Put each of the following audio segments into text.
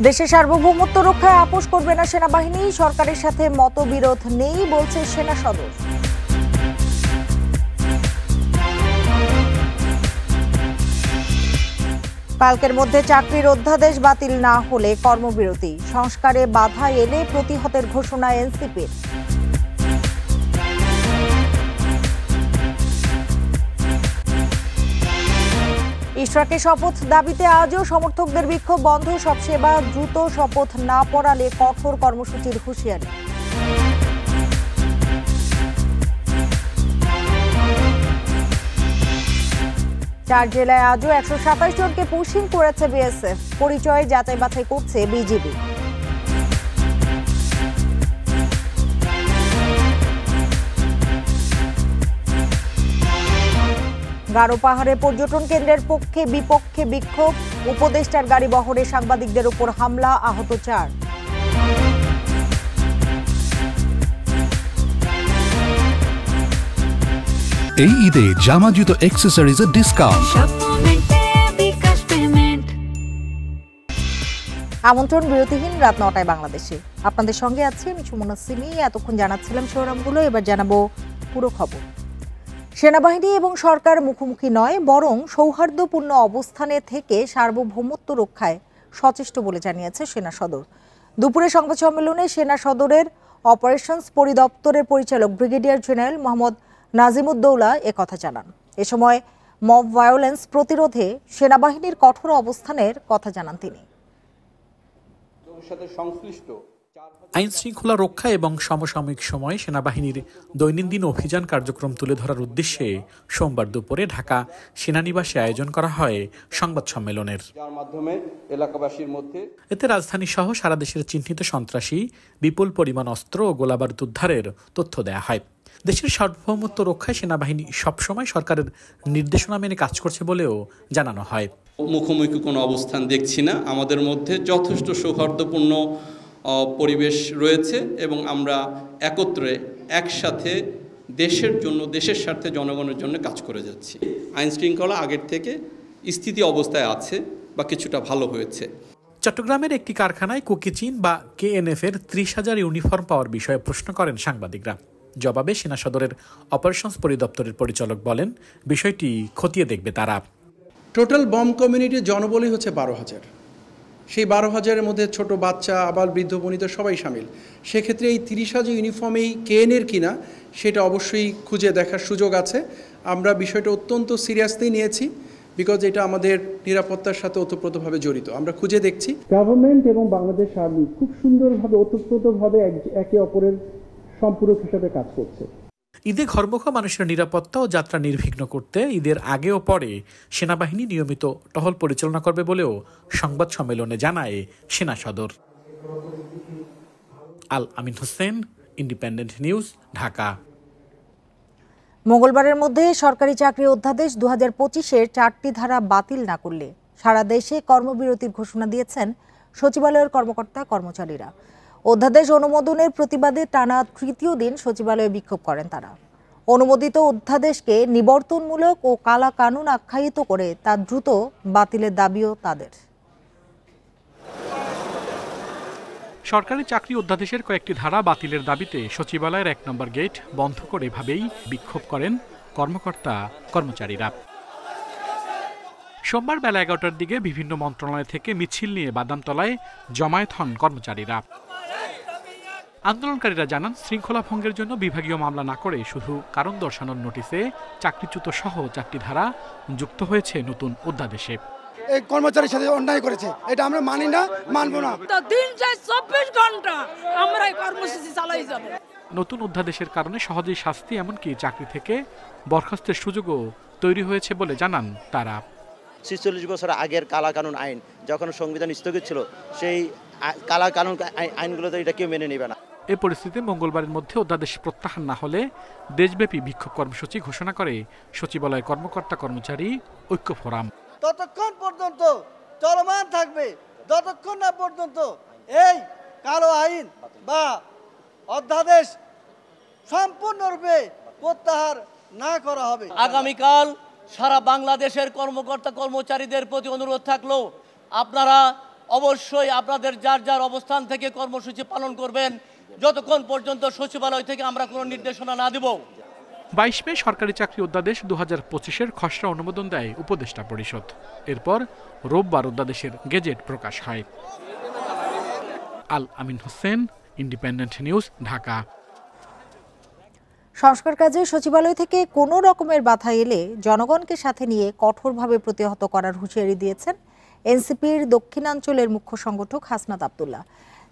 দেশের সার্বভৌমত্ব রক্ষায় আপোষ করবে না সেনাবাহিনী, সরকারের সাথে মতবিরোধ নেই বলছে সেনা সদর। কালকের মধ্যে চাকরির অধ্যাদেশ বাতিল না হলে কর্মবিরতি, সংস্কারে বাধা এলে প্রতিহতের ঘোষণা এনসিপির। ইশরাকের শপথ দাবিতে আজও সমর্থকদের বিক্ষোভ বন্ধ, সব সেবা দ্রুত শপথ না পড়ালে কঠোর কর্মসূচির হুঁশিয়ারি। চার জেলায় আজও 127 জনকে পুশিং করেছে বিএসএফ, পরিচয় যাচাই বাছাই করছে বিজিবি। গারো পাহাড়ে পর্যটন কেন্দ্রের পক্ষে বিপক্ষে বিক্ষোভ, উপদেষ্টার গাড়ি বহরে সাংবাদিকদের উপর হামলা, আহত 4। এই ঈদে জামা জুতো অ্যাক্সেসরিজের ডিসকাউন্ট। আমন্ত্রণ বিরতিহীন রাত 9টায় বাংলাদেশে। আপনাদের সঙ্গে আছি আমি সুমনা সিমি। এতক্ষণ জানাচ্ছিলাম শিরোনামগুলো, এবার জানাবো পুরো খবর। সেনাবাহিনী এবং সরকার মুখোমুখি নয়, বরং সৌহার্দ্যপূর্ণ অবস্থানে থেকে সার্বভৌমত্ব রক্ষায় সচেষ্ট বলে জানিয়েছে সেনা সদর। দুপুরে সংবাদ সম্মেলনে সেনা সদরের অপারেশনস পরিদপ্তরের পরিচালক ব্রিগেডিয়ার জেনারেল মোহাম্মদ নাজিমুদ্দৌলা একথা জানান। এ সময় মব ভায়োলেন্স প্রতিরোধে সেনাবাহিনীর কঠোর অবস্থানের কথা জানান তিনি। আইন শৃঙ্খলা রক্ষা এবং সমসাময়িক সময়ে সেনাবাহিনীর দৈনন্দিন অভিযান কার্যক্রম তুলে ধরার উদ্দেশ্যে সোমবার দুপুরে ঢাকা সেনানিবাসে আয়োজন করা হয় সংবাদ সম্মেলনের। এতে রাজধানী সহ সারা দেশের চিহ্নিত সন্ত্রাসী, বিপুল পরিমাণ অস্ত্র ও গোলাবারুদ উদ্ধারের তথ্য দেয়া হয়। দেশের সার্বভৌমত্ব রক্ষায় সেনাবাহিনী সবসময় সরকারের নির্দেশনা মেনে কাজ করছে বলেও জানানো হয়। মুখোমুখি কোনো অবস্থান দেখছি না, আমাদের মধ্যে যথেষ্ট সৌহার্দ্যপূর্ণ পরিবেশ রয়েছে এবং আমরা একত্রে একসাথে দেশের জন্য, দেশের স্বার্থে, জনগণের জন্য কাজ করে যাচ্ছি। আইন শৃঙ্খলা আগের থেকে স্থিতি অবস্থায় আছে বা কিছুটা ভালো হয়েছে। চট্টগ্রামের একটি কারখানায় কুকিচিন বা কেএনএফ এর 30,000 ইউনিফর্ম পাওয়ার বিষয়ে প্রশ্ন করেন সাংবাদিকরা। জবাবে সেনা সদরের অপারেশনস পরিদপ্তরের পরিচালক বলেন, বিষয়টি খতিয়ে দেখবে তারা। টোটাল বম কমিউনিটির জনবলই হচ্ছে 12,000। সেই 12,000-এর মধ্যে ছোট বাচ্চা, আবার বৃদ্ধ বনিতা সবাই সামিল। সেক্ষেত্রে এই 30,000 ইউনিফর্মেই কেএনের কিনা সেটা অবশ্যই খুঁজে দেখার সুযোগ আছে। আমরা বিষয়টা অত্যন্ত সিরিয়াসলি নিয়েছি, বিকজ এটা আমাদের নিরাপত্তার সাথে ওতপ্রোতভাবে জড়িত। আমরা খুঁজে দেখছি। গভর্নমেন্ট এবং বাংলাদেশ আর্মি খুব সুন্দরভাবে ওতপ্রোতভাবে একে অপরের সম্পূরক হিসেবে কাজ করছে। ঈদে ঘরমুখা মানুষের নিরাপত্তা ও যাত্রা নির্বিঘ্ন করতে ঈদের আগে ও পরে সেনাবাহিনী নিয়মিত টহল পরিচালনা করবে বলেও সংবাদ সম্মেলনে জানায় সেনা সদর। আল আমিন হোসেন, ইন্ডিপেন্ডেন্ট নিউজ, ঢাকা। মঙ্গলবারের মধ্যে সরকারি চাকরি অধ্যাদেশ 2025-এর 4টি ধারা বাতিল না করলে সারা দেশে কর্মবিরতির ঘোষণা দিয়েছেন সচিবালয়ের কর্মকর্তা কর্মচারীরা। অধ্যাদেশ অনুমোদনের প্রতিবাদে টানা 3য় দিন সচিবালয়ে বিক্ষোভ করেন তারা। অনুমোদিত অধ্যাদেশকে নিবর্তনমূলক ও কালা কানুন আখ্যায়িত করে তা দ্রুত বাতিলের দাবিও তাদের। সরকারি চাকরি অধ্যাদেশের কয়েকটি ধারা বাতিলের দাবিতে সচিবালয়ের 1 নম্বর গেট বন্ধ করে এভাবেই বিক্ষোভ করেন কর্মকর্তা কর্মচারীরা। সোমবার বেলা 11টার দিকে বিভিন্ন মন্ত্রণালয় থেকে মিছিল নিয়ে বাদামতলায় জমায়েত হন কর্মচারীরা। আন্দোলনকারীরা জানান, শৃঙ্খলা ভঙ্গের জন্য বিভাগীয় মামলা না করে শুধু কারণ দর্শানোর নোটিশে চাকরিচ্যুত সহ 4টি ধারা যুক্ত হয়েছে নতুন অধ্যাদেশে। এই কর্মচারীর সাথে অন্যায় করেছে, এটা আমরা মানি না, মানবো না। দিন যায় 24 ঘন্টা আমরা এই কর্মসূচি চালাই যাব। নতুন অধ্যাদেশের কারণে সহজেই শাস্তি, এমনকি চাকরি থেকে বরখাস্তের সুযোগও তৈরি হয়েছে বলে জানান তারা। 46 বছর আগের কালা কানুন আইন যখন সংবিধান স্থগিত ছিল, সেই কালা কানুন আইনগুলো তো এটা কেউ মেনে নেবে না। এই পরিস্থিতিতে মঙ্গলবারের মধ্যে অধ্যাদেশ প্রত্যাহার না হলে দেশব্যাপী বিক্ষোভ কর্মসূচি ঘোষণা করে সচিবালয় কর্মকর্তা কর্মচারী ঐক্য ফোরাম। ততক্ষণ পর্যন্ত চলমান থাকবে যতক্ষণ না পর্যন্ত এই কালো আইন বা অধ্যাদেশ সম্পূর্ণরূপে প্রত্যাহার না করা হবে। আগামীকাল সারা বাংলাদেশের কর্মকর্তা কর্মচারীদের প্রতি অনুরোধ থাকলো, আপনারা অবশ্যই আপনাদের যার যার অবস্থান থেকে কর্মসূচি পালন করবেন যতক্ষণ পর্যন্ত সচিবালয় থেকে আমরা কোনো নির্দেশনা না দেব। 22 মে সরকারি চাকরি অধ্যাদেশ 2025-এর খসড়া অনুমোদন দেয় উপদেষ্টা পরিষদ। এরপর রোববার অধ্যাদেশের গেজেট প্রকাশ হয়। আল আমিন হোসেন, ইন্ডিপেন্ডেন্ট নিউজ, ঢাকা। সংস্কার কাজে সচিবালয় থেকে কোনো রকমের বাধা এলে জনগণকে সাথে নিয়ে কঠোরভাবে প্রতিহত করার হুঁশিয়ারি দিয়েছেন এনসিপির দক্ষিণাঞ্চলের মুখ্য সংগঠক হাসনাত আব্দুল্লাহ।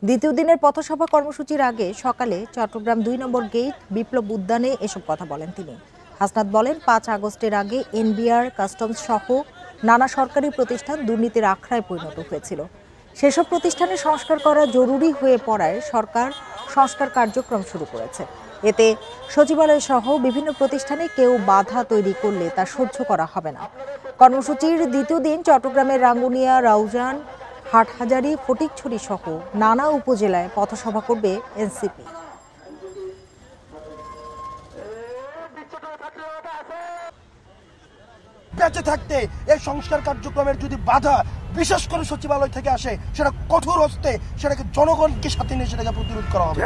দ্বিতীয় দিনের পথসভা কর্মসূচির আগে সকালে চট্টগ্রাম 2 নম্বর গেট বিপ্লব উদ্যানে এসব কথা বলেন তিনি। হাসনাত বলেন, 5 আগস্টের আগে এনবিআর, কাস্টমস সহ নানা সরকারি প্রতিষ্ঠান দুর্নীতির আখড়ায় পরিণত হয়েছিল। সেসব প্রতিষ্ঠানে সংস্কার করা জরুরি হয়ে পড়ায় সরকার সংস্কার কার্যক্রম শুরু করেছে। এতে সচিবালয় সহ বিভিন্ন প্রতিষ্ঠানে কেউ বাধা তৈরি করলে তা সহ্য করা হবে না। কর্মসূচির দ্বিতীয় দিন চট্টগ্রামের রাঙ্গুনিয়া, রাউজান, হাটহাজারী, ফটিকছড়ি সহ নানা উপজেলায় পথসভা করবে এনসিপি। বেঁচে থাকতে এই সংস্কার কার্যক্রমের যদি বাধা বিশেষ করে সচিবালয় থেকে আসে, সেটা কঠোর হস্তে সেটাকে জনগণকে সাথে নিয়ে সেটাকে প্রতিরোধ করা হবে।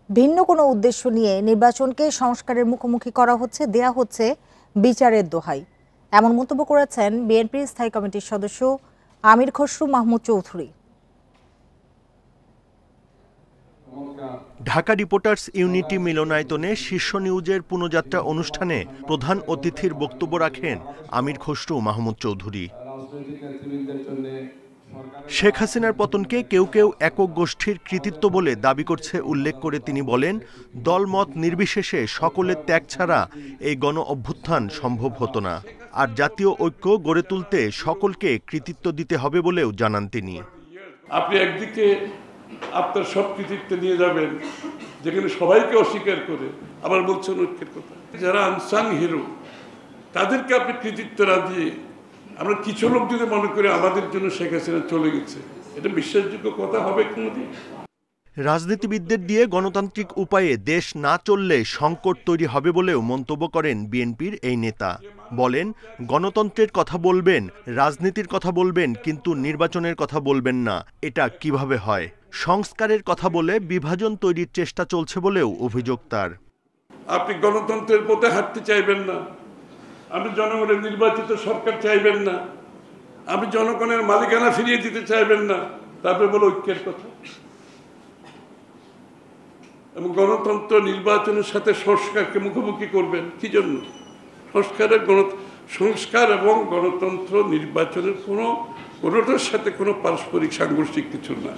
ভিন্ন কোনো উদ্দেশ্য নিয়ে নির্বাচনকে সংস্কারের মুখোমুখি করা হচ্ছে, দেয়া হচ্ছে বিচারের দোহাই, এমন মন্তব্য করেছেন বিএনপির স্থায়ী কমিটির সদস্য আমির খসরু মাহমুদ চৌধুরী। ঢাকা রিপোর্টার্স ইউনিটি মিলনায়তনে শীর্ষ নিউজের পুনঃযাত্রা অনুষ্ঠানে প্রধান অতিথির বক্তব্য রাখেন আমির খসরু মাহমুদ চৌধুরী। শেখ হাসিনার পতনকে কেউ কেউ একক গোষ্ঠীর কৃতিত্ব বলে দাবি করছে উল্লেখ করে তিনি বলেন, দলমত নির্বিশেষে সকলের ত্যাগ ছাড়া এই গণ অভ্যুত্থান সম্ভব হতো না। আর জাতীয় ঐক্য গড়ে তুলতে সকলকে কৃতিত্ব দিতে হবে বলেও জানান তিনি। আপনি একদিকে আপনার সব কৃতিত্ব নিয়ে যাবেন যেখানে সবাইকে অস্বীকার করে, আবার বলছেন ঐক্যের কথা। যারা আনসাং হিরো তাদেরকে আপনি কৃতিত্ব না দিয়ে আমরা কিছু লোক যদি মনে করি আমাদের জন্য শেখ হাসিনা চলে গেছে, এটা বিশ্বাসযোগ্য কথা হবে কোনোদিন? রাজনীতিবিদদের দিয়ে গণতান্ত্রিক উপায়ে দেশ না চললে সংকট তৈরি হবে বলেও মন্তব্য করেন বিএনপির এই নেতা। বলেন, গণতন্ত্রের কথা বলবেন, রাজনীতির কথা বলবেন, কিন্তু নির্বাচনের কথা বলবেন না, এটা কিভাবে হয়? সংস্কারের কথা বলে বিভাজন তৈরির চেষ্টা চলছে বলেও অভিযোগ তার। আপনি গণতন্ত্রের পথে হাঁটতে চাইবেন না, আপনি জনগণের নির্বাচিত সরকার চাইবেন না, আপনি জনগণের মালিকানা ফিরিয়ে দিতে চাইবেন না, তারপরে বলো ঐক্যের কথা। এবং গণতন্ত্র নির্বাচনের সাথে সংস্কারকে মুখোমুখি করবেন কি জন্য? সংস্কার এবং গণতন্ত্র নির্বাচনের কোনোটার সাথে কোনো পারস্পরিক সাংঘর্ষিক কিছু না।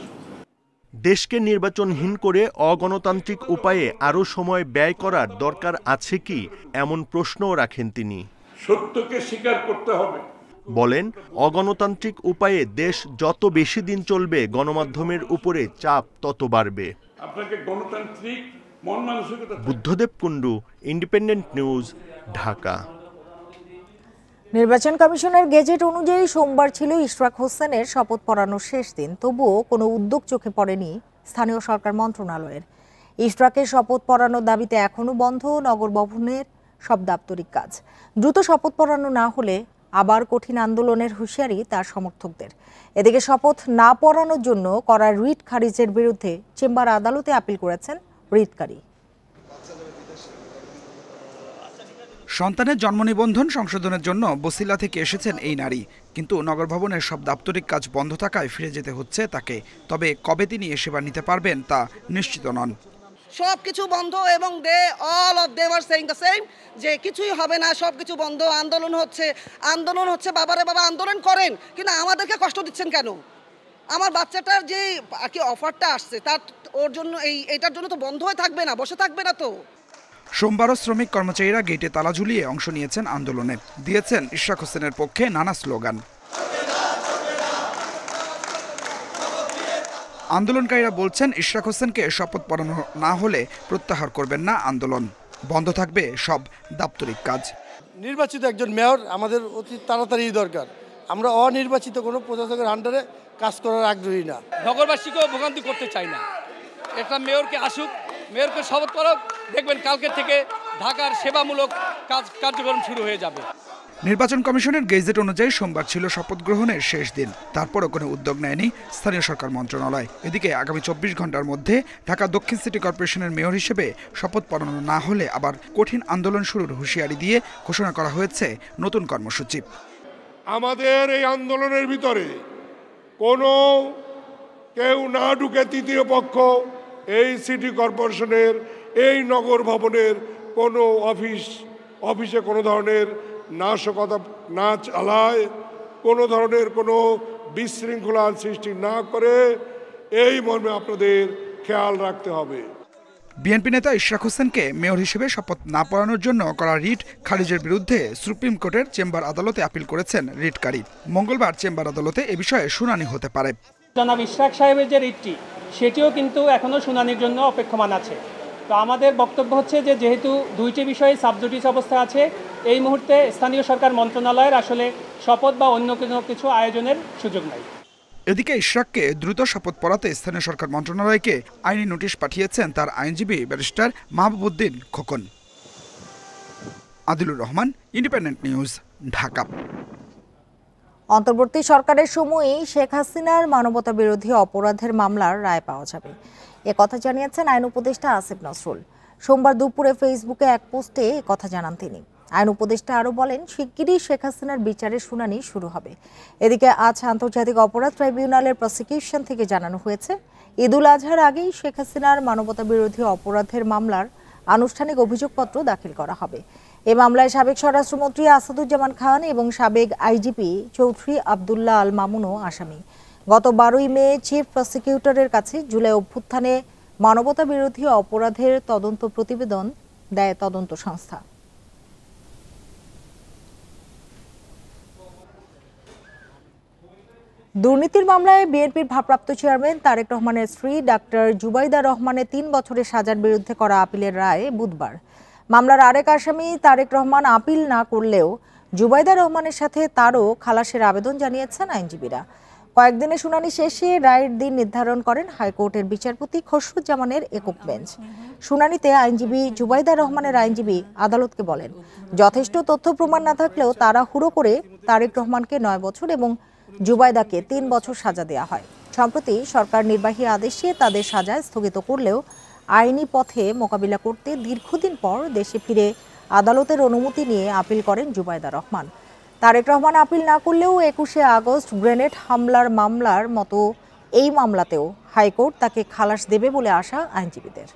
দেশকে নির্বাচনহীন করে অগণতান্ত্রিক উপায়ে আরও সময় ব্যয় করার দরকার আছে কি, এমন প্রশ্নও রাখেন তিনি। সত্যকে স্বীকার করতে হবে। বলেন, অগণতান্ত্রিক উপায়ে দেশ যত বেশি দিন চলবে, গণমাধ্যমের উপরে চাপ তত বাড়বে। আপনাকে গণতান্ত্রিক মন মানসিকতা। Buddhadeb Kundu, independent news, Dhaka. নির্বাচন কমিশনের গেজেট অনুযায়ী সোমবার ছিল ইশরাক হোসেনের শপথ পড়ানোর শেষ দিন। তবুও কোনো উদ্যোগ চোখে পড়েনি স্থানীয় সরকার মন্ত্রণালয়ের। ইশরাকের শপথ পড়ানোর দাবিতে এখনও বন্ধ নগর ভবনের সব দাপ্তরিক কাজ। দ্রুত শপথ পড়ানো না হলে আবার কঠিন আন্দোলনের হুঁশিয়ারি তার সমর্থকদের। এদিকে শপথ না পড়ানোর জন্য করা রিট খারিজের বিরুদ্ধে চেম্বার আদালতে আপিল করেছেন রিটকারী। সন্তানের জন্ম নিবন্ধন সংশোধনের জন্য বসিলা থেকে এসেছেন এই নারী, কিন্তু নগর ভবনের সব দাপ্তরিক কাজ বন্ধ থাকায় ফিরে যেতে হচ্ছে তাকে। তবে কবে তিনি এ সেবা নিতে পারবেন তা নিশ্চিত নন। সবকিছু বন্ধ এবং they all of them are saying the same, যে কিছুই হবে না, সবকিছু বন্ধ, আন্দোলন হচ্ছে। বাবারে বাবা আন্দোলন করেন, কিন্তু আমাদেরকে কষ্ট দিচ্ছেন কেন? আমার বাচ্চাটার যে অফারটা আসছে তার ওর জন্য এইটার জন্য তো বন্ধ হয়ে থাকবে না, বসে থাকবে না তো। সোমবারও শ্রমিক কর্মচারীরা গেটে তালা ঝুলিয়ে অংশ নিয়েছেন আন্দোলনে, দিয়েছেন ইশরাক হোসেনের পক্ষে নানা স্লোগান। আন্দোলনকারীরা বলছেন, ইশরাক হোসেনকে শপথ পড়ানো না হলে প্রত্যাহার করবেন না আন্দোলন, বন্ধ থাকবে সব দাপ্তরিক কাজ। নির্বাচিত একজন মেয়র আমাদের অতি তাড়াতাড়ি দরকার। আমরা অনির্বাচিত কোনো প্রশাসকের আন্ডারে কাজ করার আগ্রহী না। নগরবাসীকেও ভোগান্তি করতে চাই না। একটা মেয়রকে আসুক, মেয়রকে শপথ করাক, দেখবেন কালকের থেকে ঢাকার সেবামূলক কার্যক্রম শুরু হয়ে যাবে। নির্বাচন কমিশনের গেজেট অনুযায়ী সোমবার ছিল শপথ গ্রহণের শেষ দিন। তারপরও কোনো উদ্যোগ নেয়নি স্থানীয় সরকার মন্ত্রণালয়। এদিকে আগামী 24 ঘন্টার মধ্যে ঢাকা দক্ষিণ সিটি কর্পোরেশনের মেয়র হিসেবে শপথ পড়ানো না হলে আবার কঠিন আন্দোলন শুরুর হুঁশিয়ারি দিয়ে ঘোষণা করা হয়েছে নতুন কর্মসূচি। আমাদের এই আন্দোলনের ভিতরে কোনো কেউ না ঢুকে তৃতীয় পক্ষ এই সিটি কর্পোরেশনের এই নগর ভবনের কোনো অফিসে কোনো ধরনের নাশকতা না চালায়, কোনো ধরনের কোনো বিশৃঙ্খলার সৃষ্টি না করে এই মর্মে আপনাদের খেয়াল রাখতে হবে। বিএনপি নেতা ইশরাক হোসেনকে মেয়র হিসেবে শপথ না পড়ানোর জন্য করা রিট খারিজের বিরুদ্ধে সুপ্রিম কোর্টের চেম্বার আদালতে আপিল করেছেন রিটকারী। মঙ্গলবার চেম্বার আদালতে এ বিষয়ে শুনানি হতে পারে। জনাব ইশরাক সাহেবের যে রিটটি সেটিও কিন্তু এখনও শুনানির জন্য অপেক্ষমান আছে। তো আমাদের বক্তব্য হচ্ছে যে যেহেতু দুইটি বিষয়ে সাবজুডিস অবস্থা আছে, এই মুহূর্তে স্থানীয় সরকার মন্ত্রণালয়ের আসলে শপথ বা অন্য কোনো কিছু আয়োজনের সুযোগ নাই। এদিকে ইশরাককে দ্রুত শপথ পড়াতে স্থানীয় সরকার মন্ত্রণালয়কে আইনি নোটিশ পাঠিয়েছেন তার আইনজীবী barrister Mahbubuddin Khokon. Adilur Rahman, independent news, Dhaka. অন্তর্বর্তী সরকারের সময়ই শেখ হাসিনার মানবতা বিরোধী অপরাধের মামলার রায় পাওয়া যাবে, একথা জানিয়েছেন আইন উপদেষ্টা আসিফ নজরুল। সোমবার দুপুরে ফেসবুকে এক পোস্টে একথা জানান তিনি। আইন উপদেষ্টা আরও বলেন, শিগগিরই শেখ হাসিনার বিচারের শুনানি শুরু হবে। এদিকে আজ আন্তর্জাতিক অপরাধ ট্রাইব্যুনালের প্রসিকিউশন থেকে জানানো হয়েছে, ঈদুল আজহার আগেই শেখ হাসিনার মানবতা বিরোধী অপরাধের মামলার আনুষ্ঠানিক অভিযোগপত্র দাখিল করা হবে। এ মামলায় সাবেক স্বরাষ্ট্রমন্ত্রী আসাদুজ্জামান খান এবং সাবেক আইজিপি চৌধুরী আবদুল্লাহ আল মামুনও আসামি। গত 12ই মে চিফ প্রসিকিউটরের কাছে জুলাই অভ্যুত্থানে মানবতা বিরোধী অপরাধের তদন্ত প্রতিবেদন দেয় তদন্ত সংস্থা। দুর্নীতির মামলায় বিএনপির ভারপ্রাপ্ত চেয়ারম্যান তারেক রহমানের স্ত্রী ডাক্তার জুবাইদা রহমানের 3 বছরের সাজার বিরুদ্ধে করা আপিলের রায় বুধবার। মামলার আরেক আসামি তারেক রহমান আপিল না করলেও জুবাইদা রহমানের সাথে তারও খালাসের আবেদন জানিয়েছেন আইনজীবীরা। কয়েকদিনের শুনানি শেষে রায়ের দিন নির্ধারণ করেন হাইকোর্টের বিচারপতি খসরুজ্জামানের একক বেঞ্চ। শুনানিতে আইনজীবী জুবাইদা রহমানের আইনজীবী আদালতকে বলেন, যথেষ্ট তথ্য প্রমাণ না থাকলেও তাড়াহুড়ো করে তারেক রহমানকে 9 বছর এবং জুবাইদাকে 3 বছর সাজা দেওয়া হয়। সম্প্রতি সরকার নির্বাহী আদেশে তাদের সাজা স্থগিত করলেও আইনি পথে মোকাবিলা করতে দীর্ঘদিন পর দেশে ফিরে আদালতের অনুমতি নিয়ে আপিল করেন জুবাইদা রহমান। তারেক রহমান আপিল না করলেও 21শে আগস্ট গ্রেনেড হামলার মামলার মতো এই মামলাতেও হাইকোর্ট তাকে খালাস দেবে বলে আশা আইনজীবীদের।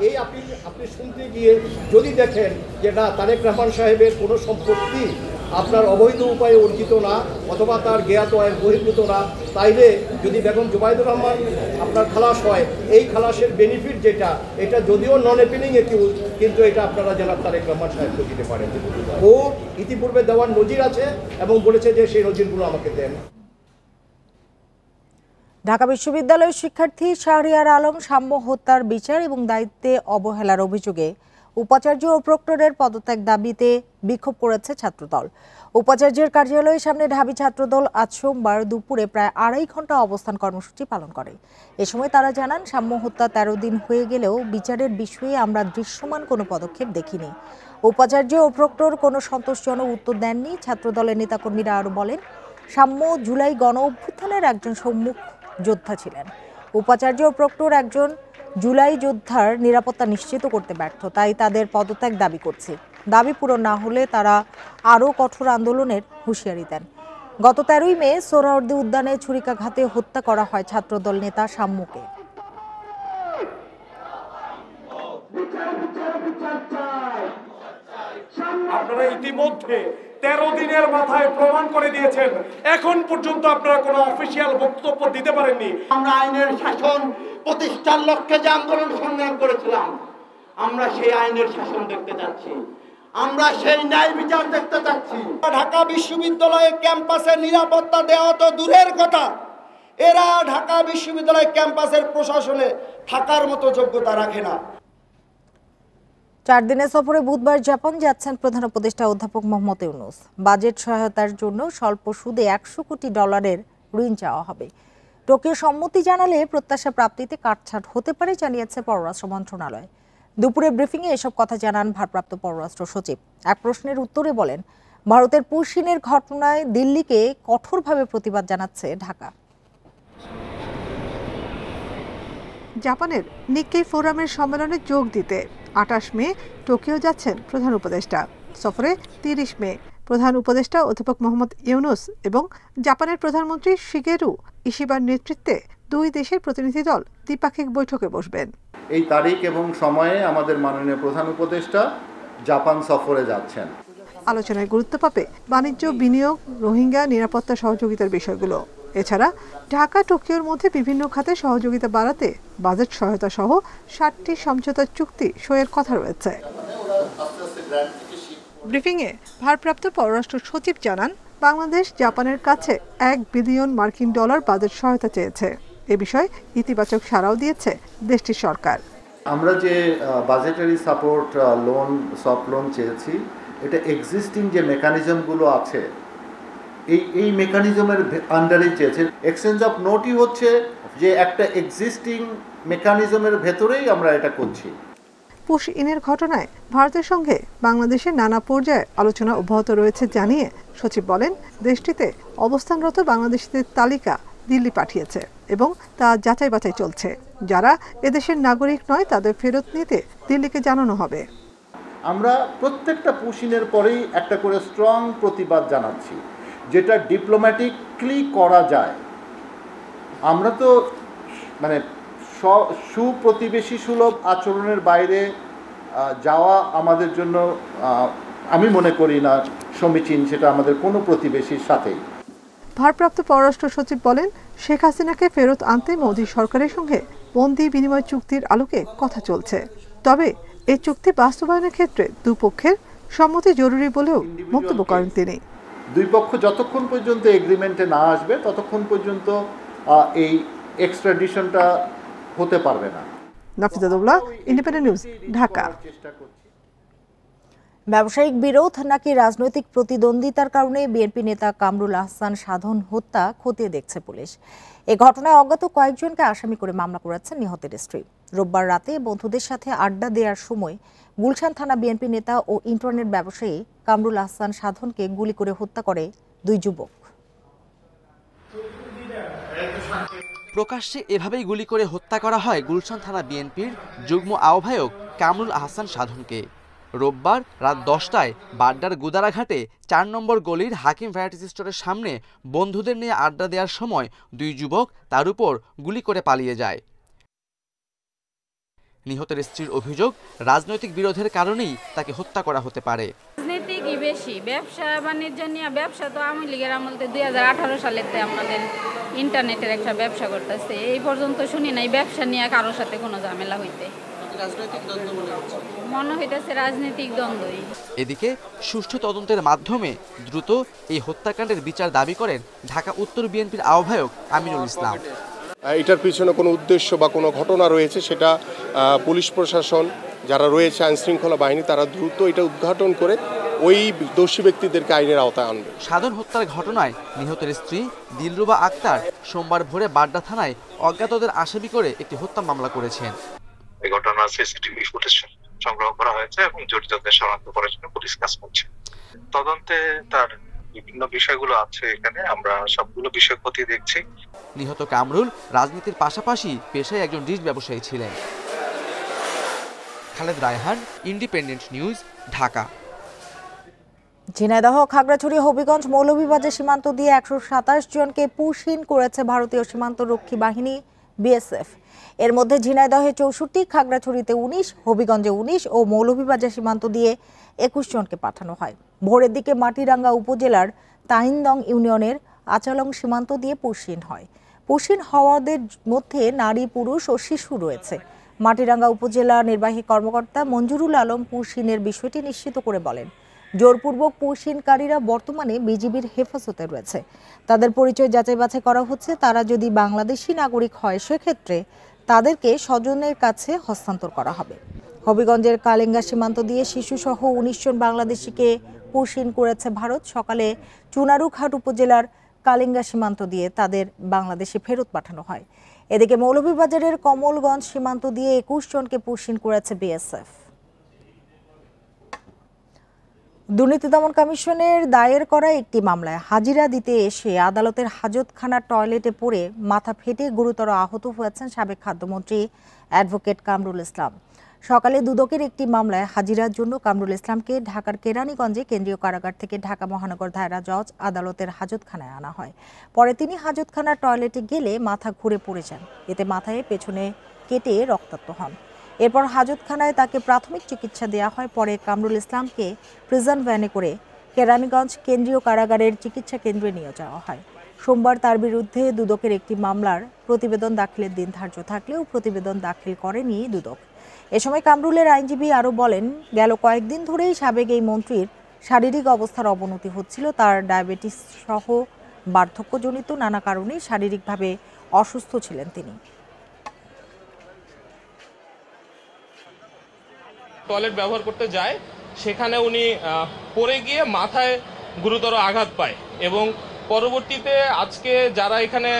এই আপিল আপনি শুনতে গিয়ে যদি দেখেন যে না, তারেক রহমান সাহেবের কোনো সম্পত্তি আপনার অবৈধ উপায়ে অর্জিত না অথবা তার জ্ঞাত আয়ের বহির্ভূত না, তাইলে যদি বেগম জুবাইদুর রহমান আপনার খালাস হয়, এই খালাসের বেনিফিট যেটা, এটা যদিও নন অ্যাপিলিং অ্যাকিউজ, কিন্তু এটা আপনারা জনাব তারেক রহমান সাহেবকে দিতে পারেন। ও ইতিপূর্বে দেওয়ার নজির আছে এবং বলেছে যে সেই নজিরগুলো আমাকে দেন। ঢাকা বিশ্ববিদ্যালয়ের শিক্ষার্থী শাহরিয়ার আলম সাম্য হত্যার বিচার এবং দায়িত্বে অবহেলার অভিযোগে উপাচার্য ও প্রক্টরের পদত্যাগ দাবিতে বিক্ষোভ করেছে ছাত্রদল। উপাচার্যের কার্যালয়ের সামনে ঢাবি ছাত্রদল আজ সোমবার দুপুরে প্রায় 2.5 ঘন্টা অবস্থান কর্মসূচি পালন করে। এ সময় তারা জানান, সাম্য হত্যা 13 দিন হয়ে গেলেও বিচারের বিষয়ে আমরা দৃশ্যমান কোনো পদক্ষেপ দেখিনি। উপাচার্য ও প্রক্টর কোনো সন্তোষজনক উত্তর দেননি। ছাত্রদলের নেতাকর্মীরা আরও বলেন, সাম্য জুলাই গণ অভ্যুত্থানের একজন সম্মুখ যোদ্ধা ছিলেন। উপাচার্য ও প্রক্টর একজন জুলাই যোদ্ধার নিরাপত্তা নিশ্চিত করতে ব্যর্থ, তাই তাদের পদত্যাগ দাবি করছে। দাবি পূরণ না হলে তারা আরও কঠোর আন্দোলনের হুঁশিয়ারি দেন। গত 13ই মে সোহরাওয়ার্দী উদ্যানে ছুরিকাঘাতে হত্যা করা হয় ছাত্রদল নেতা সাম্যকে। আপনারা ইতিমধ্যে 13 দিনের মাথায় প্রমাণ করে দিয়েছেন, এখন পর্যন্ত আপনারা কোনো অফিসিয়াল বক্তব্য দিতে পারেননি। আমরা আইনের শাসন প্রতিষ্ঠার লক্ষ্যে যে আন্দোলন সংগ্রাম করেছিলাম, আমরা সেই আইনের শাসন দেখতে যাচ্ছি, আমরা সেই ন্যায় বিচার দেখতে যাচ্ছি। ঢাকা বিশ্ববিদ্যালয়ের ক্যাম্পাসে নিরাপত্তা দেওয়া তো দূরের কথা, এরা ঢাকা বিশ্ববিদ্যালয় ক্যাম্পাসের প্রশাসনে থাকার মতো যোগ্যতা রাখে না। 4 দিনের সফরে বুধবার জাপান যাচ্ছেন প্রধান উপদেষ্টা অধ্যাপক মোহাম্মদ ইউনূস। বাজেট সহায়তার জন্য স্বল্প সুদে $100 কোটি ঋণ চাওয়া হবে। টোকিও সম্মতি জানালে প্রত্যাশা প্রাপ্তিতে কাটছাট হতে পারে জানিয়েছে পররাষ্ট্র মন্ত্রণালয়। দুপুরে ব্রিফিংয়ে এসব কথা জানান ভারপ্রাপ্ত পররাষ্ট্র সচিব। এক প্রশ্নের উত্তরে বলেন, ভারতের পুশিনের ঘটনায় দিল্লিকে কঠোরভাবে প্রতিবাদ জানাচ্ছে ঢাকা। জাপানের নিক্কেই ফোরামের সম্মেলনে যোগ দিতে 28 মে টোকিও যাচ্ছেন প্রধান উপদেষ্টা। সফরে 30 মে প্রধান উপদেষ্টা অধ্যাপক মোহাম্মদ ইউনুস এবং জাপানের প্রধানমন্ত্রী শিগেরু ইশিবার নেতৃত্বে দুই দেশের প্রতিনিধি দল দ্বিপাক্ষিক বৈঠকে বসবেন। এই তারিখ এবং সময়ে আমাদের মাননীয় প্রধান উপদেষ্টা জাপান সফরে যাচ্ছেন। আলোচনায় গুরুত্ব পাবে বাণিজ্য, বিনিয়োগ, রোহিঙ্গা, নিরাপত্তা সহযোগিতার বিষয়গুলো। এছাড়া ঢাকা টোকিওর মধ্যে বিভিন্ন খাতে সহযোগিতা বাড়াতে বাজেট সহায়তা সহ 60টি সমঝোতা চুক্তি সইয়ের কথা রয়েছে। ব্রিফিংয়ে ভারপ্রাপ্ত পররাষ্ট্র সচিব জানান, বাংলাদেশ জাপানের কাছে $1 বিলিয়ন মার্কিন বাজেট সহায়তা চেয়েছে। এ বিষয়ে ইতিবাচক সাড়াও দিয়েছে দেশটির সরকার। আমরা যে budgetary support loan, soft loan চেয়েছি, এটা এক্সিস্টিং যে মেকানিজমগুলো আছে এই মেকানিজমের আন্ডারে চেয়েছে। এক্সচেঞ্জ অফ নোটই হচ্ছে যে একটা এক্সিস্টিং মেকানিজমের ভেতরেই আমরা এটা করছি। পুশ ইনের ঘটনায় ভারতের সঙ্গে বাংলাদেশের নানা পর্যায়ে আলোচনা অব্যাহত রয়েছে জানিয়ে সচিব বলেন, দেশটিতে অবস্থানরত বাংলাদেশিদের তালিকা দিল্লি পাঠিয়েছে এবং তা যাচাই বাছাই চলছে। যারা এদেশের নাগরিক নয় তাদের ফেরত নিতে দিল্লিকে জানানো হবে। আমরা প্রত্যেকটা পুশিনের পরেই একটা করে স্ট্রং প্রতিবাদ জানাচ্ছি, যেটা ডিপ্লোম্যাটিকলি করা যায়। আমরা তো মানে সুপ্রতিবেশী সুলভ আচরণের বাইরে যাওয়া আমাদের জন্য আমি মনে করি না সমীচীন, সেটা আমাদের কোনো প্রতিবেশীর সাথেই। ভারপ্রাপ্ত পররাষ্ট্র সচিব বলেন, শেখ হাসিনাকে ফেরত আনতে মোদী সরকারের সঙ্গে বন্দি বিনিময় চুক্তির আলোকে কথা চলছে। তবে এই চুক্তি বাস্তবায়নের ক্ষেত্রে দুপক্ষের সম্মতি জরুরি বলেও মন্তব্য করেন তিনি। দুই পক্ষ যতক্ষণ পর্যন্ত এগ্রিমেন্টে না আসবে ততক্ষণ পর্যন্ত এই এক্সট্রাডিশনটা হতে পারবে না। নাফিজাতুল্লাহ, ইন্ডিপেন্ডেন্ট নিউজ, ঢাকা। ব্যবসায়িক বিরোধ নাকি রাজনৈতিক প্রতিদ্বন্দ্বিতার কারণে বিএনপি নেতা কামরুল আহসান সাধন হত্যা খতিয়ে দেখছে পুলিশ। এ ঘটনায় অজ্ঞাত কয়েকজনকে আসামি করে মামলা করেছেন নিহতের স্ত্রী। রোববার রাতে বন্ধুদের সাথে আড্ডা দেওয়ার সময় গুলশান থানা বিএনপি নেতা ও ইন্টারনেট ব্যবসায়ী কামরুল আহসান সাধনকে গুলি করে হত্যা করে দুই যুবক। প্রকাশ্যে এভাবেই গুলি করে হত্যা করা হয় গুলশান থানা বিএনপির যুগ্ম আহ্বায়ক কামরুল আহসান সাধনকে। রোববার রাত 10টায় বাড্ডার গুদারাঘাটে 4 নম্বর গলির হাকিম ভ্যারাইটিস স্টোরের সামনে বন্ধুদের নিয়ে আড্ডা দেওয়ার সময় দুই যুবক তার উপর গুলি করে পালিয়ে যায়। নিহতের স্ত্রীর অভিযোগ, রাজনৈতিক বিরোধের কারণেই তাকে হত্যা করা হতে পারে। রাজনীতিকই বেশি, ব্যবসা বাণিজ্য নিয়ে। ব্যবসা তো আওয়ামী লীগের আমলতে 2018 সালেতে আমাদের ইন্টারনেটের একটা ব্যবসা করতেছে। এই পর্যন্ত শুনি নাই ব্যবসা নিয়ে কারোর সাথে কোনো ঝামেলা হইতে। মনে হইতেছে রাজনৈতিক দ্বন্দ্বই। এদিকে সুষ্ঠু তদন্তের মাধ্যমে দ্রুত এই হত্যাকাণ্ডের বিচার দাবি করেন ঢাকা উত্তর বিএনপির আহ্বায়ক আমিনুল ইসলাম। এটার পিছনে কোনো উদ্দেশ্য বা কোনো ঘটনা রয়েছে, সেটা পুলিশ প্রশাসন যারা রয়েছে, আইনশৃঙ্খলা বাহিনী, তারা দ্রুত এটা উদ্ঘাটন করে ওই দোষী ব্যক্তিদেরকে আইনের আওতায় আনবে। সাধন হত্যার ঘটনায় নিহতের স্ত্রী দিলরুবা আক্তার সোমবার ভোরে বাড্ডা থানায় অজ্ঞাতদের আসামি করে একটি হত্যা মামলা করেছেন। এই ঘটনার সিসিটিভি ফুটেজ সংগ্রহ করা হয়েছে এবং জড়িতদের শনাক্ত করার জন্য পুলিশ কাজ করছে। তদন্তে তার বিভিন্ন বিষয়গুলো আছে, এখানে আমরা সবগুলো বিষয় খতিয়ে দেখছি। নিহত কামরুল রাজনীতির পাশাপাশি পেশায় একজন রিচ ব্যবসায়ী ছিলেন। Khaled Raihan, independent news, Dhaka. ঝিনাইদহ, খাগড়াছড়ি, হবিগঞ্জ, মৌলভীবাজার সীমান্ত দিয়ে 127 জনকে পুশহীন করেছে ভারতীয় সীমান্ত রক্ষী বাহিনী বিএসএফ। এর মধ্যে ঝিনাইদহে 64, খাগড়াছড়িতে 19, হবিগঞ্জে 19 ও মৌলভীবাজার সীমান্ত দিয়ে 21 জনকে পাঠানো হয়। ভোরের দিকে মাটিরাঙ্গা উপজেলার তাইনদং ইউনিয়নের আচালং সীমান্ত দিয়ে পুশহীন হয়। পুশহীন হওয়াদের মধ্যে নারী, পুরুষ ও শিশু রয়েছে। মাটিরাঙ্গা উপজেলা নির্বাহী কর্মকর্তা মঞ্জুরুল আলম পুশহীনের বিষয়টি নিশ্চিত করে বলেন, জোরপূর্বক পুশহীনকারীরা বর্তমানে বিজিবির হেফাজতে রয়েছে। তাদের পরিচয় যাচাই বাছাই করা হচ্ছে। তারা যদি বাংলাদেশি নাগরিক হয় সেক্ষেত্রে তাদেরকে স্বজনের কাছে হস্তান্তর করা হবে। হবিগঞ্জের কালেঙ্গা সীমান্ত দিয়ে শিশুসহ 19 জন বাংলাদেশিকে পুশহীন করেছে ভারত। সকালে চুনারুঘাট উপজেলার কালেঙ্গা সীমান্ত দিয়ে তাদের বাংলাদেশে ফেরত পাঠানো হয়। এদিকে মৌলভীবাজারের কমলগঞ্জ সীমান্ত দিয়ে 21 জনকে পুশিন করেছে বিএসএফ। দুর্নীতি দমন কমিশনের দায়ের করা একটি মামলায় হাজিরা দিতে এসে আদালতের হাজতখানার টয়লেটে পড়ে মাথা ফেটে গুরুতর আহত হয়েছেন সাবেক খাদ্যমন্ত্রী অ্যাডভোকেট কামরুল ইসলাম। সকালে দুদকের একটি মামলায় হাজিরার জন্য কামরুল ইসলামকে ঢাকার কেরানীগঞ্জে কেন্দ্রীয় কারাগার থেকে ঢাকা মহানগর দায়রা জজ আদালতের হাজতখানায় আনা হয়। পরে তিনি হাজতখানার টয়লেটে গেলে মাথা ঘুরে পড়ে যান। এতে মাথায় পেছনে কেটে রক্তাক্ত হন। এরপর হাজতখানায় তাকে প্রাথমিক চিকিৎসা দেওয়া হয়। পরে কামরুল ইসলামকে প্রিজন ভ্যানে করে কেরানীগঞ্জ কেন্দ্রীয় কারাগারের চিকিৎসা কেন্দ্রে নিয়ে যাওয়া হয়। সোমবার তার বিরুদ্ধে দুদকের একটি মামলার প্রতিবেদন দাখিলের দিন ধার্য থাকলেও প্রতিবেদন দাখিল করেনি দুদক। এ সময় কামরুলের আইনজীবী আরও বলেন, গেল কয়েকদিন ধরেই সাবেক এই মন্ত্রীর শারীরিক অবস্থার অবনতি হচ্ছিল। তার ডায়াবেটিস সহ বার্ধক্যজনিত নানা কারণে শারীরিকভাবে অসুস্থ ছিলেন তিনি। টয়লেট ব্যবহার করতে যায়, সেখানে উনি পড়ে গিয়ে মাথায় গুরুতর আঘাত পায় এবং পরবর্তীতে আজকে যারা এখানে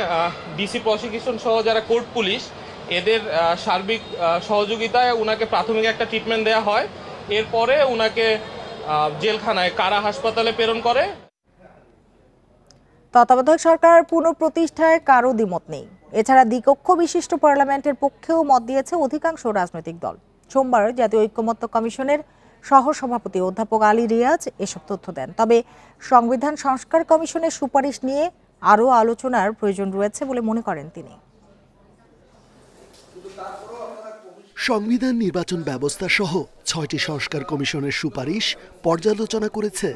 ডিসি প্রসিকিউশন সহ যারা কোর্ট পুলিশ এদের সার্বিক সহযোগিতায় উনাকে প্রাথমিক একটা ট্রিটমেন্ট দেওয়া হয়। এরপরে উনাকে জেলখানায় কারা হাসপাতালে প্রেরণ করে। তত্ত্বাবধায়ক সরকার পুনঃপ্রতিষ্ঠায় কারো দ্বিমত নেই। এছাড়া দ্বিকক্ষ বিশিষ্ট পার্লামেন্টের পক্ষেও মত দিয়েছে অধিকাংশ রাজনৈতিক দল। সোমবার জাতীয় ঐকমত্য কমিশনের সহসভাপতি অধ্যাপক আলী রিয়াজ এসব তথ্য দেন। তবে সংবিধান সংস্কার কমিশনের সুপারিশ নিয়ে আরও আলোচনার প্রয়োজন রয়েছে বলে মনে করেন তিনি। সংবিধান নির্বাচন ব্যবস্থা সহ ৬টি সংস্কার কমিশনের সুপারিশ পর্যালোচনা করেছে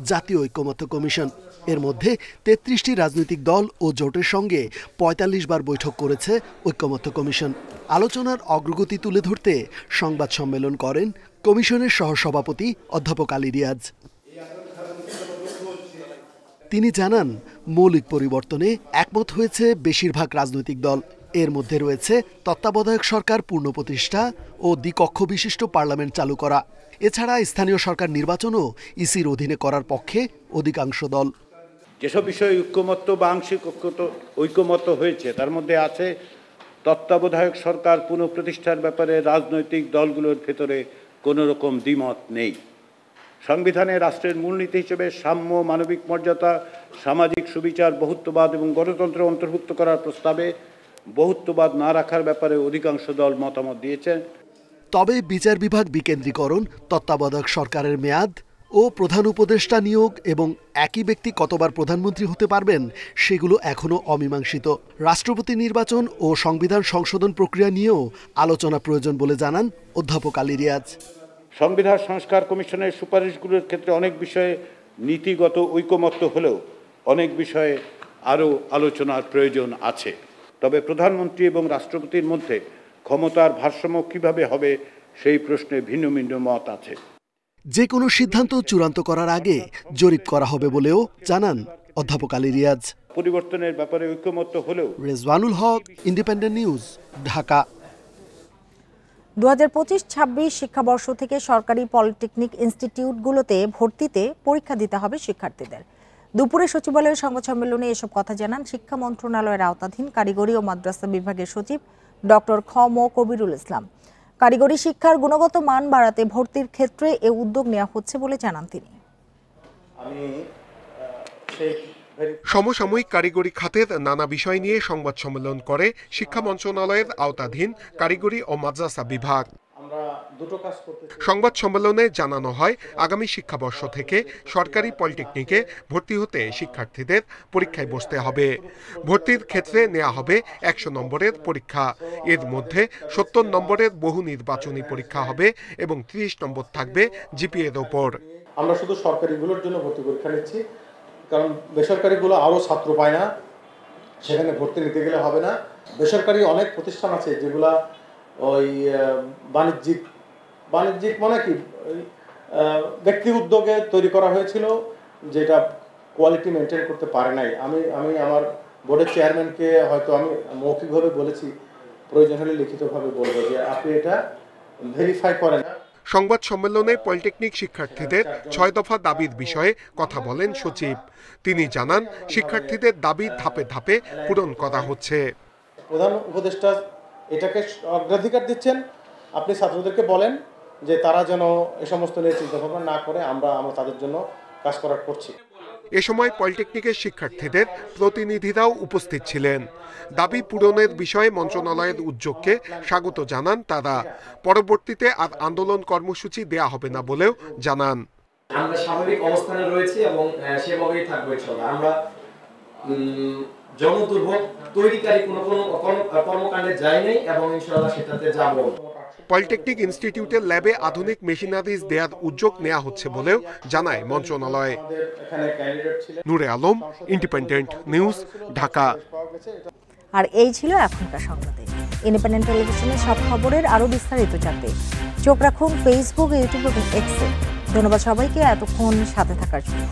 জাতীয় ঐকমত্য কমিশন। এর মধ্যে ৩৩টি রাজনৈতিক দল ও জোটের সঙ্গে ৪৫ বার বৈঠক করেছে ঐকমত্য কমিশন। আলোচনার অগ্রগতি তুলে ধরতে সংবাদ সম্মেলন করেন কমিশনের সহসভাপতি অধ্যাপক আলী রিয়াজ। তিনি জানান, মৌলিক পরিবর্তনে একমত হয়েছে বেশিরভাগ রাজনৈতিক দল। এর মধ্যে রয়েছে তত্ত্বাবধায়ক সরকার পুনঃপ্রতিষ্ঠা ও দ্বিকক্ষ বিশিষ্ট পার্লামেন্ট চালু করা। এছাড়া স্থানীয় সরকার নির্বাচনও ইসির অধীনে করার পক্ষে অধিকাংশ দল। যেসব বিষয়ে ঐকমত্য বা আংশিক ঐকমত্য হয়েছে তার মধ্যে আছে তত্ত্বাবধায়ক সরকার পুনঃপ্রতিষ্ঠার ব্যাপারে রাজনৈতিক দলগুলোর ভেতরে কোনো রকম দ্বিমত নেই। সংবিধানে রাষ্ট্রের মূলনীতি হিসেবে সাম্য, মানবিক মর্যাদা, সামাজিক সুবিচার, বহুত্ববাদ এবং গণতন্ত্র অন্তর্ভুক্ত করার প্রস্তাবে বহুত্ববাদ না রাখার ব্যাপারে অধিকাংশ দল মতামত দিয়েছেন। তবে বিচার বিভাগ বিকেন্দ্রীকরণ, তত্ত্বাবধায়ক সরকারের মেয়াদ ও প্রধান উপদেষ্টা নিয়োগ এবং একই ব্যক্তি কতবার প্রধানমন্ত্রী হতে পারবেন সেগুলো এখনও অমীমাংসিত। রাষ্ট্রপতি নির্বাচন ও সংবিধান সংশোধন প্রক্রিয়া নিয়েও আলোচনা প্রয়োজন বলে জানান অধ্যাপক আলী রিয়াজ। সংবিধান সংস্কার কমিশনের সুপারিশগুলোর ক্ষেত্রে অনেক বিষয়ে নীতিগত ঐকমত্য হলেও অনেক বিষয়ে আরও আলোচনার প্রয়োজন আছে। তবে প্রধানমন্ত্রী এবং রাষ্ট্রপতির মধ্যে ক্ষমতার ভারসাম্য কিভাবে হবে সেই প্রশ্নে ভিন্ন ভিন্ন মত আছে। যে কোনো সিদ্ধান্ত চূড়ান্ত করার আগে জরিপ করা হবে বলেও জানান অধ্যাপক আলী রিয়াজ। পরিবর্তনের ব্যাপারে ঐকমত্য হলেও। রেজওয়ানুল হক, ইন্ডিপেন্ডেন্ট নিউজ, ঢাকা। 2025-26 শিক্ষাবর্ষ থেকে সরকারি পলিটেকনিক ইনস্টিটিউটগুলোতে ভর্তিতে পরীক্ষা দিতে হবে শিক্ষার্থীদের। দুপুরে সচিবালয়ের সংবাদ সম্মেলনে এসব কথা জানান শিক্ষা মন্ত্রণালয়ের আওতাধীন কারিগরি ও মাদ্রাসা বিভাগের সচিব ডক্টর খ ম কবিরুল ইসলাম। কারিগরি শিক্ষার গুণগত মান বাড়াতে ভর্তির ক্ষেত্রে এ উদ্যোগ নেওয়া হচ্ছে বলে জানান তিনি। সমসাময়িক কারিগরি খাতের নানা বিষয় নিয়ে সংবাদ সম্মেলন করে শিক্ষা মন্ত্রণালয়ের আওতাধীন কারিগরি ও মাদ্রাসা বিভাগ। সংবাদ সম্মেলনে জানানো হয়, আগামী শিক্ষাবর্ষ থেকে সরকারি পলিটেকনিকে ভর্তি হতে শিক্ষার্থীদের পরীক্ষায় বসতে হবে। ভর্তির ক্ষেত্রে নেওয়া হবে 100 নম্বরের পরীক্ষা। এর মধ্যে 70 নম্বরের বহু নির্বাচনী পরীক্ষা হবে এবং 30 নম্বর থাকবে জিপিএর ওপর। আমরা শুধু সরকারিগুলোর জন্য ভর্তি পরীক্ষা নিচ্ছি, কারণ বেসরকারিগুলো আরও ছাত্র পায় না, সেখানে ভর্তি নিতে গেলে হবে না। বেসরকারি অনেক প্রতিষ্ঠান আছে যেগুলা ওই বাণিজ্যিক মানে কি ব্যক্তি উদ্যোগে তৈরি করা হয়েছিল, যেটা কোয়ালিটি মেনটেন করতে পারে নাই। আমি আমার বোর্ডের চেয়ারম্যানকে হয়তো আমি মৌখিকভাবে বলেছি, প্রয়োজন হলে লিখিতভাবে বলবো যে আপনি এটা ভেরিফাই করেন। সংবাদ সম্মেলনে পলিটেকনিক শিক্ষার্থীদের 6 দফা দাবির বিষয়ে কথা বলেন সচিব। তিনি জানান, শিক্ষার্থীদের দাবি ধাপে ধাপে পূরণ করা হচ্ছে। প্রধান উপদেষ্টা এটাকে অগ্রাধিকার দিচ্ছেন। আপনি ছাত্রদেরকে বলেন যে তারা যেন এ সমস্ত নিয়ে চিন্তা ভাবনা না করে, আমরা তাদের জন্য কাজ করার করছি। এ সময় পলিটেকনিকের শিক্ষার্থীদের প্রতিনিধিরাও উপস্থিত ছিলেন। দাবি পূরণের বিষয়ে মন্ত্রণালয়ের উদ্যোগকে স্বাগত জানান তারা। পরবর্তীতে আর আন্দোলন কর্মসূচি দেয়া হবে না বলেও জানান। আমরা স্বাভাবিক অবস্থানে রয়েছি এবং সেভাবেই থাকবো ইনশাআল্লাহ। আমরা জনদুর্ভোগ তৈরিকারী কোনো কর্মকাণ্ডে যাই নাই এবং ইনশাআল্লাহ সেটাতে যাব। পলিটেকনিক ইনস্টিটিউটের ল্যাবে আধুনিক মেশিনারিজ দেওয়ার উদ্যোগ নেওয়া হচ্ছে বলেও জানায় মন্ত্রণালয়। নূরে আলম, ইন্ডিপেন্ডেন্ট নিউজ, ঢাকা। আর এই ছিল এখনকার সংবাদে। ইন্ডিপেন্ডেন্ট টেলিভিশনের সব খবরের আরো বিস্তারিত জানতে চোখ রাখুন ফেসবুক, ইউটিউব এবং এক্সে। ধন্যবাদ সবাইকে এতক্ষণ সাথে থাকার জন্য।